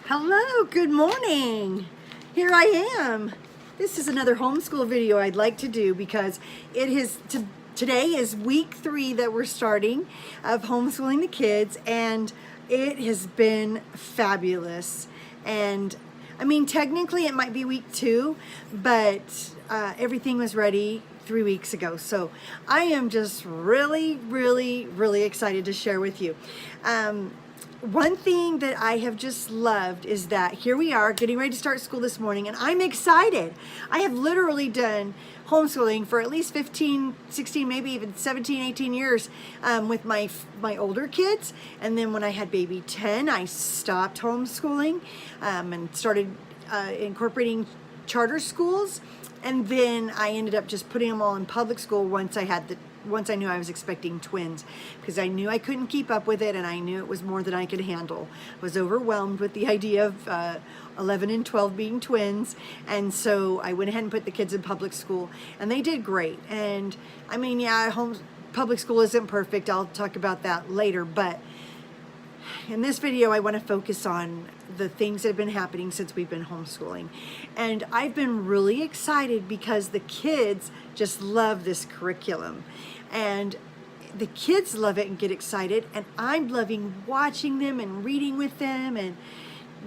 Hello, good morning. Here I am. This is another homeschool video I'd like to do because today is week 3 that we're starting of homeschooling the kids, and it has been fabulous. And I mean, technically it might be week 2, but everything was ready 3 weeks ago. So I am just really excited to share with you. One thing that I have just loved is that here we are getting ready to start school this morning, and I'm excited. I have literally done homeschooling for at least 15, 16, maybe even 17, 18 years with my older kids. And then when I had baby 10, I stopped homeschooling and started incorporating charter schools. And then I ended up just putting them all in public school once I knew I was expecting twins, because I knew I couldn't keep up with it, and I knew it was more than I could handle. I was overwhelmed with the idea of 11 and 12 being twins, and so I went ahead and put the kids in public school, and they did great. And I mean, yeah, public school isn't perfect. I'll talk about that later, but in this video, I want to focus on the things that have been happening since we've been homeschooling. And I've been really excited because the kids just love this curriculum. And the kids love it and get excited. And I'm loving watching them and reading with them and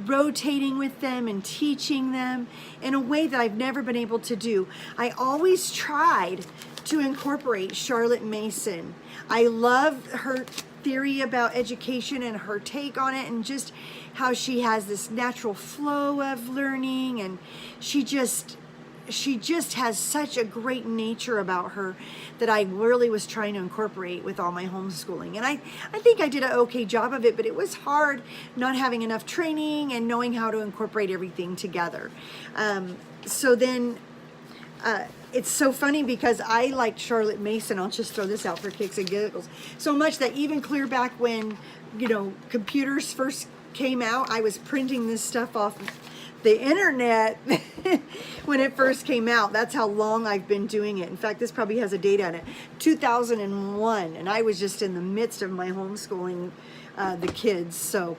rotating with them and teaching them in a way that I've never been able to do. I always tried to incorporate Charlotte Mason. I love her theory about education and her take on it, and just how she has this natural flow of learning, and she just has such a great nature about her that I really was trying to incorporate with all my homeschooling. And I think I did an okay job of it, but it was hard not having enough training and knowing how to incorporate everything together. So then it's so funny because I liked Charlotte Mason. I'll just throw this out for kicks and giggles so much that even clear back when, computers first came out, I was printing this stuff off the internet when it first came out. That's how long I've been doing it. In fact, this probably has a date on it, 2001, and I was just in the midst of my homeschooling the kids. So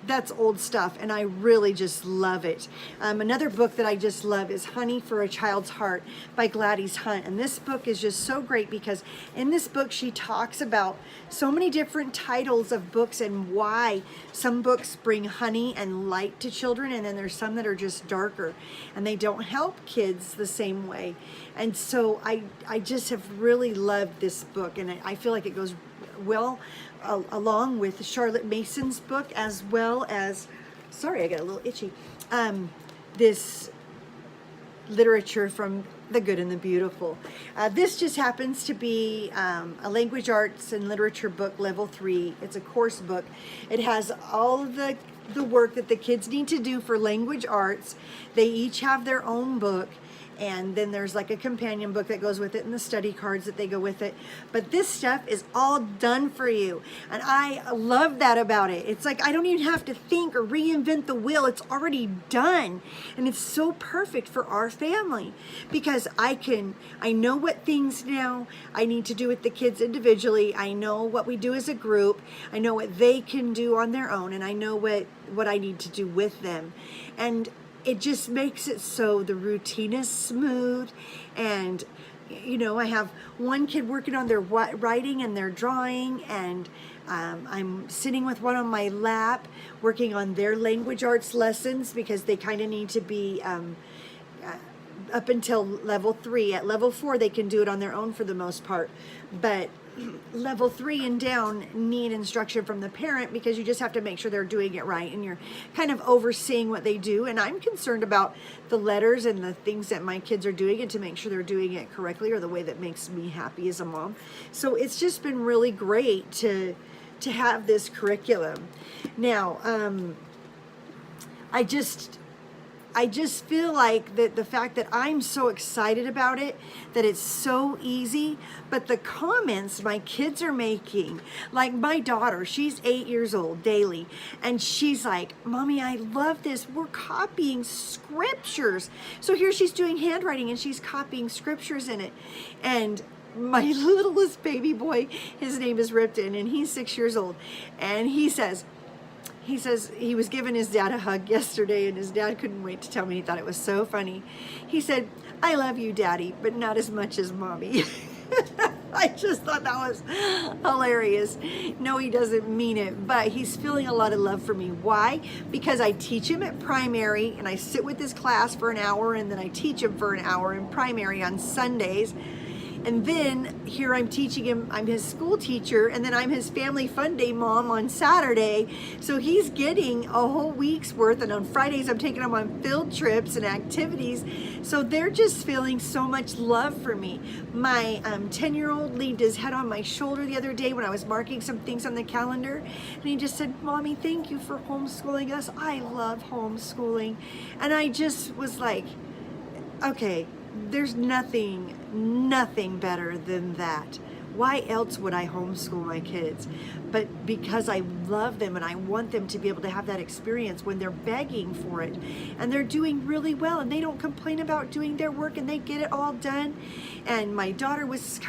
that's old stuff, and I really just love it. Another book that I just love is Honey for a Child's Heart by Gladys Hunt. And this book is just so great because in this book she talks about so many different titles of books and why some books bring honey and light to children, and then there's some that are just darker and they don't help kids the same way. And so I just have really loved this book, and I feel like it goes well along with Charlotte Mason's book, as well as, sorry, I got a little itchy, this literature from The Good and the Beautiful. This just happens to be a language arts and literature book, level 3. It's a course book. It has all of the work that the kids need to do for language arts. They each have their own book. And then there's like a companion book that goes with it and the study cards that they go with it. But this stuff is all done for you. And I love that about it. It's like I don't even have to think or reinvent the wheel. It's already done. And it's so perfect for our family because I know what things now I need to do with the kids individually. I know what we do as a group. I know what they can do on their own. And I know what I need to do with them. And it just makes it so the routine is smooth. And I have one kid working on their writing and their drawing, and I'm sitting with one on my lap working on their language arts lessons because they kind of need to be up until level 3. At level 4 they can do it on their own for the most part, but level 3 and down need instruction from the parent because you just have to make sure they're doing it right, and you're kind of overseeing what they do. And I'm concerned about the letters and the things that my kids are doing, and to make sure they're doing it correctly or the way that makes me happy as a mom. So it's just been really great to have this curriculum. Now I just feel like that the fact that I'm so excited about it, that it's so easy, but the comments my kids are making, like my daughter, she's 8 years old, Daily, and she's like, Mommy, I love this. We're copying scriptures. So here she's doing handwriting and she's copying scriptures in it. And my littlest baby boy, his name is Ripton, and he's 6 years old, and he says, he says he was giving his dad a hug yesterday, and his dad couldn't wait to tell me. He thought it was so funny. He said, "I love you, Daddy, but not as much as Mommy." I just thought that was hilarious. No, he doesn't mean it, but he's feeling a lot of love for me. Why? Because I teach him at primary, and I sit with his class for an hour, and then I teach him for an hour in primary on Sundays. And then here I'm teaching him, I'm his school teacher, and then I'm his family fun day mom on Saturday. So he's getting a whole week's worth, and on Fridays I'm taking him on field trips and activities. So they're just feeling so much love for me. My 10-year-old leaned his head on my shoulder the other day when I was marking some things on the calendar, and he just said, "Mommy, thank you for homeschooling us. I love homeschooling." And I just was like, okay, there's nothing better than that. Why else would I homeschool my kids? But because I love them and I want them to be able to have that experience when they're begging for it. And they're doing really well, and they don't complain about doing their work, and they get it all done. And my daughter was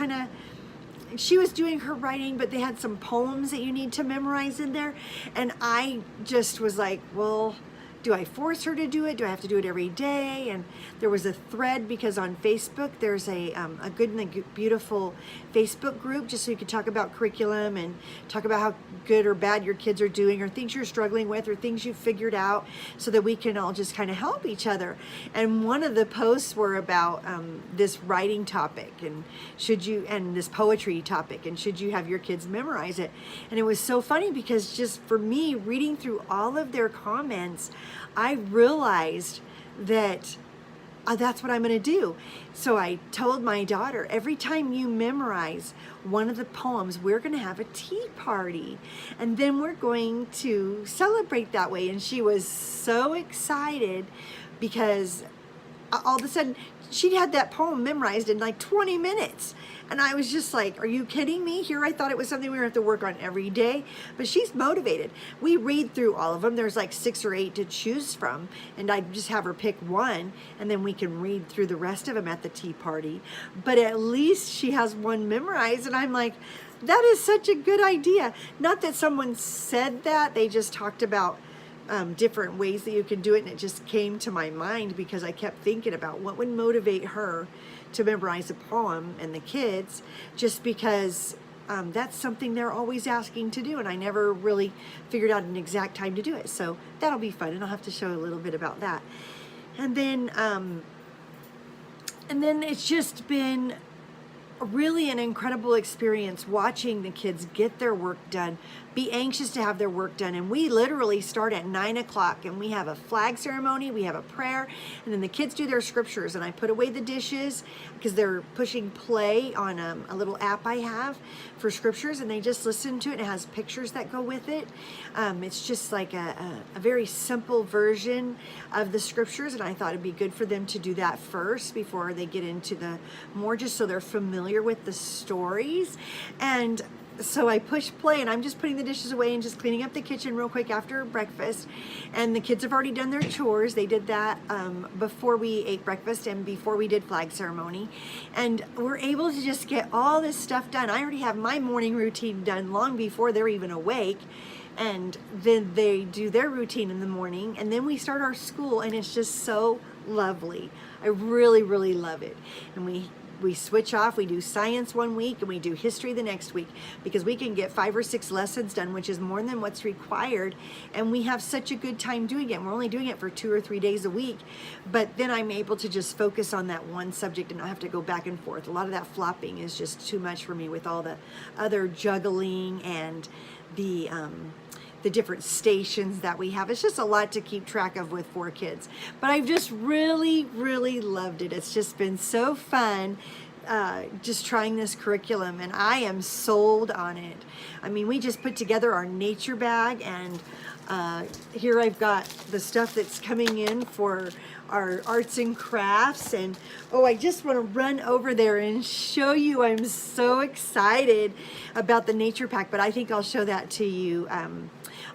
she was doing her writing, but they had some poems that you need to memorize in there. And I just was like, well, do I force her to do it? Do I have to do it every day? And there was a thread, because on Facebook there's a Good and the Beautiful Facebook group, just so you could talk about curriculum and talk about how good or bad your kids are doing, or things you're struggling with, or things you've figured out, so that we can all just kind of help each other. And one of the posts were about this writing topic, and this poetry topic, and should you have your kids memorize it? And it was so funny, because just for me, reading through all of their comments, I realized that that's what I'm going to do. So I told my daughter, every time you memorize one of the poems, we're going to have a tea party, and then we're going to celebrate that way. And she was so excited, because all of a sudden she had that poem memorized in like 20 minutes. And I was just like, are you kidding me? Here I thought it was something we were going to have to work on every day. But she's motivated. We read through all of them. There's like 6 or 8 to choose from. And I just have her pick one, and then we can read through the rest of them at the tea party. But at least she has one memorized. And I'm like, that is such a good idea. Not that someone said that. They just talked about different ways that you can do it. And it just came to my mind, because I kept thinking about what would motivate her to memorize a poem, and the kids, just because that's something they're always asking to do, and I never really figured out an exact time to do it. So that'll be fun, and I'll have to show a little bit about that. And then it's just been really an incredible experience watching the kids get their work done, be anxious to have their work done. And we literally start at 9 o'clock, and we have a flag ceremony, we have a prayer, and then the kids do their scriptures, and I put away the dishes, because they're pushing play on a little app I have for scriptures, and they just listen to it, and it has pictures that go with it. It's just like a very simple version of the scriptures, and I thought it'd be good for them to do that first before they get into the more, just so they're familiar with the stories. And so I push play, and I'm just putting the dishes away and just cleaning up the kitchen real quick after breakfast. And the kids have already done their chores. They did that before we ate breakfast and before we did flag ceremony. And we're able to just get all this stuff done. I already have my morning routine done long before they're even awake. And then they do their routine in the morning, and then we start our school, and it's just so lovely. I really, really love it. And we switch off. We do science one week, and we do history the next week, because we can get 5 or 6 lessons done, which is more than what's required. And we have such a good time doing it. We're only doing it for 2 or 3 days a week, but then I'm able to just focus on that one subject and not have to go back and forth. A lot of that flopping is just too much for me, with all the other juggling and the different stations that we have. It's just a lot to keep track of with 4 kids. But I've just really, really loved it. It's just been so fun just trying this curriculum, and I am sold on it. I mean, we just put together our nature bag, and here I've got the stuff that's coming in for our arts and crafts. And I just want to run over there and show you. I'm so excited about the nature pack, but I think I'll show that to you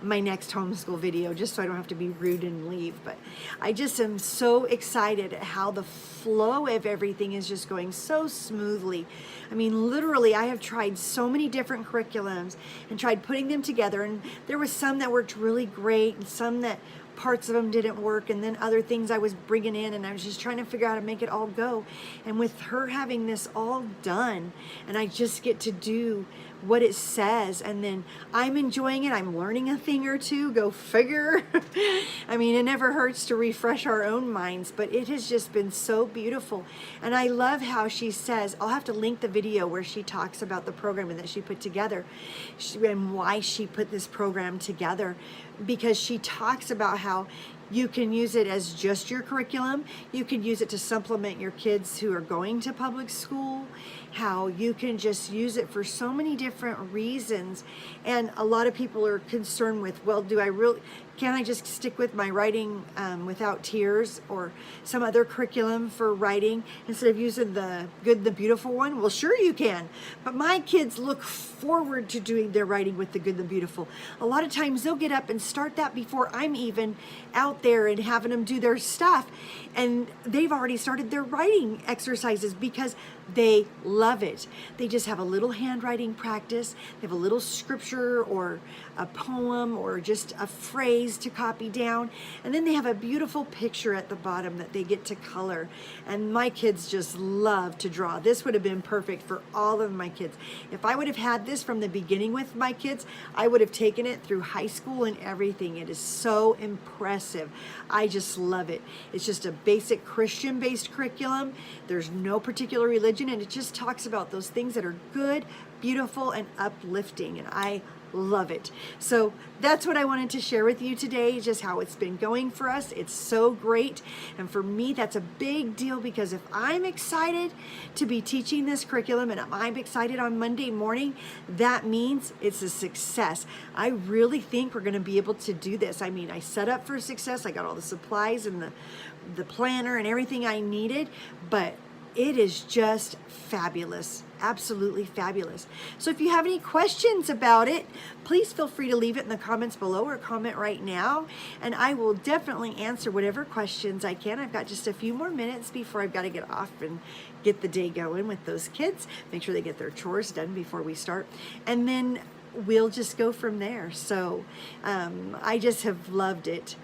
my next homeschool video, just so I don't have to be rude and leave. But I just am so excited at how the flow of everything is just going so smoothly. I mean, literally, I have tried so many different curriculums and tried putting them together, and there was some that worked really great and some that parts of them didn't work, and then other things I was bringing in, and I was just trying to figure out how to make it all go. And with her having this all done, and I just get to do what it says, and then I'm enjoying it, I'm learning a thing or two, go figure. I mean, it never hurts to refresh our own minds, but it has just been so beautiful. And I love how she says, I'll have to link the video where she talks about the program that she put together and why she put this program together, because she talks about how you can use it as just your curriculum. You can use it to supplement your kids who are going to public school, how you can just use it for so many different reasons. And a lot of people are concerned with, well, can I just stick with my writing without tears, or some other curriculum for writing instead of using the Good, the Beautiful one? Well, sure you can, but my kids look forward to doing their writing with the Good, the Beautiful. A lot of times they'll get up and start that before I'm even out there and having them do their stuff, and they've already started their writing exercises because they love it. They just have a little handwriting practice, they have a little scripture or a poem or just a phrase to copy down, and then they have a beautiful picture at the bottom that they get to color. And my kids just love to draw. This would have been perfect for all of my kids. If I would have had this from the beginning with my kids, I would have taken it through high school and everything. It is so impressive. I just love it. It's just a basic Christian-based curriculum. There's no particular religion, and it just talks about those things that are good, beautiful, and uplifting, and I love it. So that's what I wanted to share with you today, just how it's been going for us. It's so great, and for me that's a big deal, because if I'm excited to be teaching this curriculum and I'm excited on Monday morning, that means it's a success. I really think we're going to be able to do this. I mean, I set up for success. I got all the supplies and the planner and everything I needed, but it is just fabulous, absolutely fabulous. So if you have any questions about it, please feel free to leave it in the comments below or comment right now, and I will definitely answer whatever questions I can. I've got just a few more minutes before I've got to get off and get the day going with those kids, make sure they get their chores done before we start, and then we'll just go from there. So I just have loved it.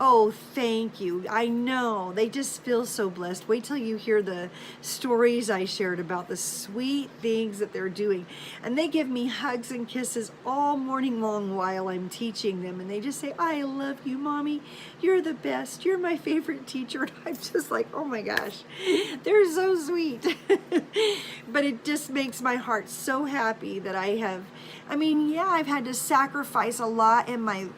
Oh, thank you. I know. They just feel so blessed. Wait till you hear the stories I shared about the sweet things that they're doing. And they give me hugs and kisses all morning long while I'm teaching them. And they just say, I love you, Mommy. You're the best. You're my favorite teacher. And I'm just like, oh my gosh, they're so sweet. But it just makes my heart so happy that I've had to sacrifice a lot in my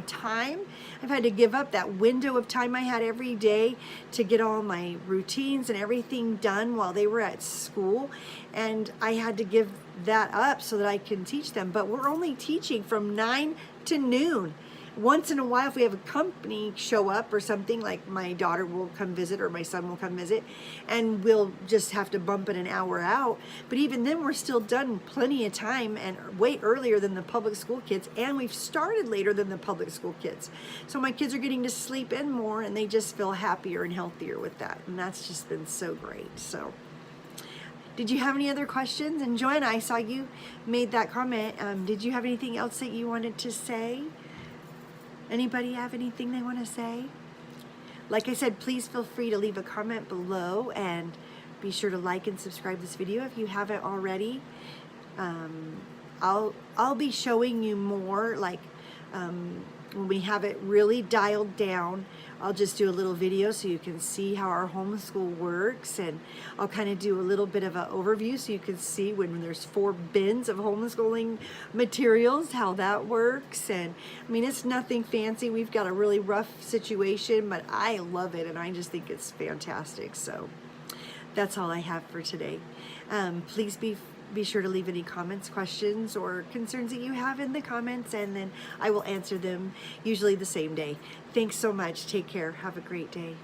time. I've had to give up that window of time I had every day to get all my routines and everything done while they were at school, and I had to give that up so that I can teach them. But we're only teaching from 9 to noon. Once in a while, if we have a company show up or something, like my daughter will come visit or my son will come visit, and we'll just have to bump it an hour out. But even then, we're still done plenty of time and way earlier than the public school kids, and we've started later than the public school kids. So my kids are getting to sleep in more, and they just feel happier and healthier with that, and that's just been so great. So did you have any other questions? And Joanna, I saw you made that comment. Did you have anything else that you wanted to say? Anybody have anything they want to say? Like I said, please feel free to leave a comment below, and be sure to like and subscribe this video if you haven't already. I'll be showing you more, like when we have it really dialed down. I'll just do a little video so you can see how our homeschool works, and I'll kind of do a little bit of an overview so you can see when there's 4 bins of homeschooling materials, how that works. And I mean, it's nothing fancy. We've got a really rough situation, but I love it, and I just think it's fantastic. So that's all I have for today. Please be sure to leave any comments, questions, or concerns that you have in the comments, and then I will answer them usually the same day. Thanks so much. Take care. Have a great day.